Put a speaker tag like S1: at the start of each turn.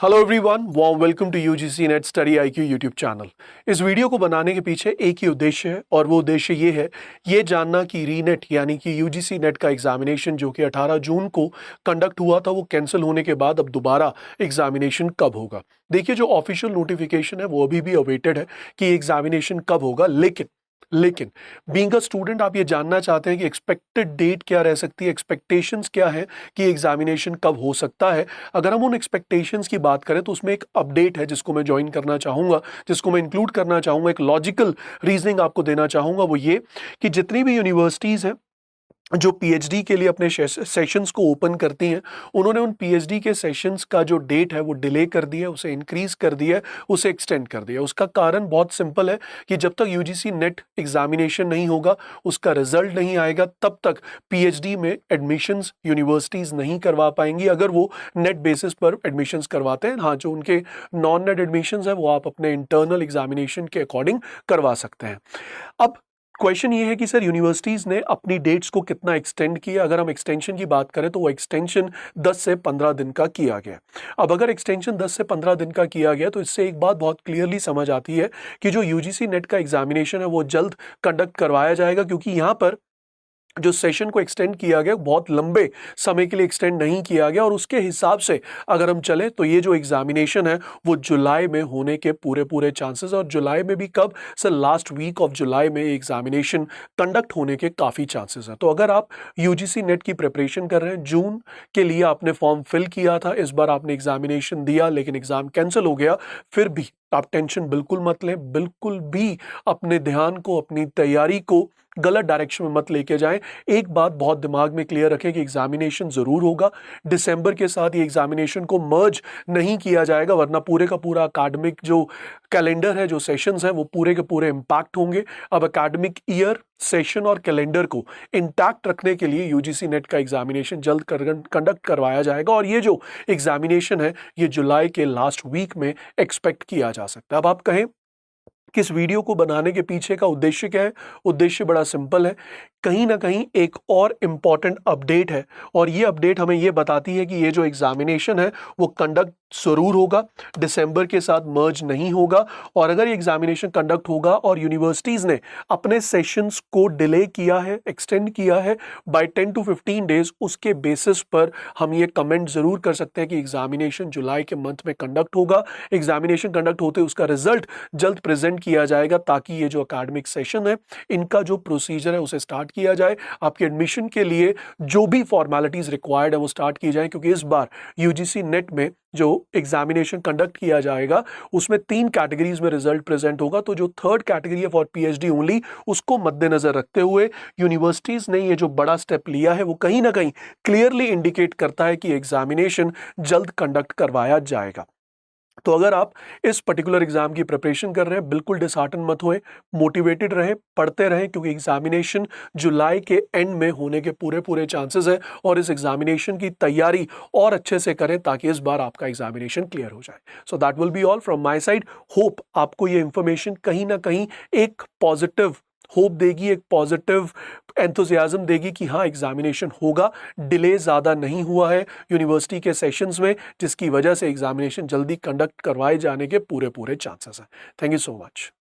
S1: Hello everyone, warm welcome to UGC NET study IQ YouTube channel. इस video को बनाने के पीछे एक ही उद्देश्य है और वो उद्देश्य ये है, ये जानना कि रीनेट यानी कि यूजीसी नेट का एग्जामिनेशन जो कि 18 जून को कंडक्ट हुआ था वो कैंसिल होने के बाद अब दोबारा एग्जामिनेशन कब होगा। देखिए, जो ऑफिशियल नोटिफिकेशन है वो अभी भी अवेटेड है कि एग्जामिनेशन कब होगा, लेकिन बीइंग अ स्टूडेंट आप ये जानना चाहते हैं कि एक्सपेक्टेड डेट क्या रह सकती है, एक्सपेक्टेशंस क्या है कि एग्जामिनेशन कब हो सकता है। अगर हम उन एक्सपेक्टेशंस की बात करें तो उसमें एक अपडेट है जिसको मैं ज्वाइन करना चाहूँगा, जिसको मैं इंक्लूड करना चाहूँगा, एक लॉजिकल रीजनिंग आपको देना चाहूँगा। वो ये कि जितनी भी यूनिवर्सिटीज़ हैं जो पीएचडी के लिए अपने सेशंस को ओपन करती हैं, उन्होंने उन पीएचडी के सेशंस का जो डेट है वो डिले कर दिया है, उसे इंक्रीज कर दिया है, उसे एक्सटेंड कर दिया है। उसका कारण बहुत सिंपल है कि जब तक यूजीसी नेट एग्जामिनेशन नहीं होगा, उसका रिजल्ट नहीं आएगा, तब तक पीएचडी में एडमिशंस यूनिवर्सिटीज़ नहीं करवा पाएंगी। अगर वो नेट बेसिस पर एडमिशंस करवाते हैं, हाँ, जो उनके नॉन नेट एडमिशंस है वो आप अपने इंटरनल एग्जामिनेशन के अकॉर्डिंग करवा सकते हैं। अब क्वेश्चन ये है कि सर यूनिवर्सिटीज़ ने अपनी डेट्स को कितना एक्सटेंड किया। अगर हम एक्सटेंशन की बात करें तो वो एक्सटेंशन 10 से 15 दिन का किया गया। अब अगर एक्सटेंशन 10 से 15 दिन का किया गया तो इससे एक बात बहुत क्लियरली समझ आती है कि जो यूजीसी नेट का एग्जामिनेशन है वो जल्द कंडक्ट करवाया जाएगा, क्योंकि यहाँ पर जो सेशन को एक्सटेंड किया गया बहुत लंबे समय के लिए एक्सटेंड नहीं किया गया, और उसके हिसाब से अगर हम चलें तो ये जो एग्जामिनेशन है वो जुलाई में होने के पूरे चांसेस, और जुलाई में भी कब sir, last week of July में एग्जामिनेशन कंडक्ट होने के काफ़ी चांसेस हैं। तो अगर आप यूजीसी नेट की प्रिपरेशन कर रहे हैं, जून के लिए आपने फॉर्म फिल किया था, इस बार आपने एग्जामिनेशन दिया लेकिन एग्जाम कैंसिल हो गया, फिर भी आप टेंशन बिल्कुल मत लें, बिल्कुल भी अपने ध्यान को, अपनी तैयारी को गलत डायरेक्शन में मत लेके जाएं। एक बात बहुत दिमाग में क्लियर रखें कि एग्जामिनेशन जरूर होगा। दिसंबर के साथ ये एग्जामिनेशन को मर्ज नहीं किया जाएगा, वरना पूरे का पूरा एकेडमिक जो कैलेंडर है, जो सेशंस हैं, वो पूरे के पूरे इम्पैक्ट होंगे। अब एकेडमिक ईयर, सेशन और कैलेंडर को इंटैक्ट रखने के लिए यूजीसी नेट का एग्जामिनेशन जल्द कंडक्ट करवाया जाएगा, और ये जो एग्जामिनेशन है ये जुलाई के लास्ट वीक में एक्सपेक्ट किया जा सकता है। अब आप कहें कि इस वीडियो को बनाने के पीछे का उद्देश्य क्या है? उद्देश्य बड़ा सिंपल है। कहीं ना कहीं एक और इम्पॉर्टेंट अपडेट है, और ये अपडेट हमें ये बताती है कि ये जो एग्जामिनेशन है वो कंडक्ट जरूर होगा, दिसंबर के साथ मर्ज नहीं होगा। और अगर ये एग्जामिनेशन कंडक्ट होगा और यूनिवर्सिटीज़ ने अपने सेशंस को डिले किया है, एक्सटेंड किया है बाय 10 to 15 डेज, उसके बेसिस पर हम ये कमेंट ज़रूर कर सकते हैं कि एग्जामिनेशन जुलाई के मंथ में कंडक्ट होगा। एग्जामिनेशन कंडक्ट होते उसका रिजल्ट जल्द प्रेजेंट किया जाएगा, ताकि ये जो अकाडमिक सेशन है इनका जो प्रोसीजर है उसे स्टार्ट किया जाए, आपके एडमिशन के लिए जो भी फॉर्मेलिटीज रिक्वायर्ड है वो स्टार्ट की जाए। क्योंकि इस बार यूजीसी नेट में जो एग्जामिनेशन कंडक्ट किया जाएगा उसमें 3 कैटेगरीज में रिजल्ट प्रेजेंट होगा। तो जो थर्ड कैटेगरी है फॉर पीएचडी ओनली, उसको मद्देनजर रखते हुए यूनिवर्सिटीज ने ये जो बड़ा स्टेप लिया है वो कहीं ना कहीं क्लियरली इंडिकेट करता है कि एग्जामिनेशन जल्द कंडक्ट करवाया जाएगा। तो अगर आप इस पर्टिकुलर एग्जाम की प्रिपरेशन कर रहे हैं, बिल्कुल डिसहार्टन मत होए, मोटिवेटेड रहें, पढ़ते रहें, क्योंकि एग्जामिनेशन जुलाई के एंड में होने के पूरे चांसेस हैं, और इस एग्जामिनेशन की तैयारी और अच्छे से करें ताकि इस बार आपका एग्जामिनेशन क्लियर हो जाए। So that will be all from my side. Hope आपको ये इंफॉर्मेशन कहीं ना कहीं एक पॉजिटिव होप देगी, एक पॉजिटिव एंथुजियाज्म देगी कि हाँ, एग्जामिनेशन होगा, डिले ज़्यादा नहीं हुआ है यूनिवर्सिटी के सेशंस में, जिसकी वजह से एग्जामिनेशन जल्दी कंडक्ट करवाए जाने के पूरे चांसेस हैं। Thank you so much.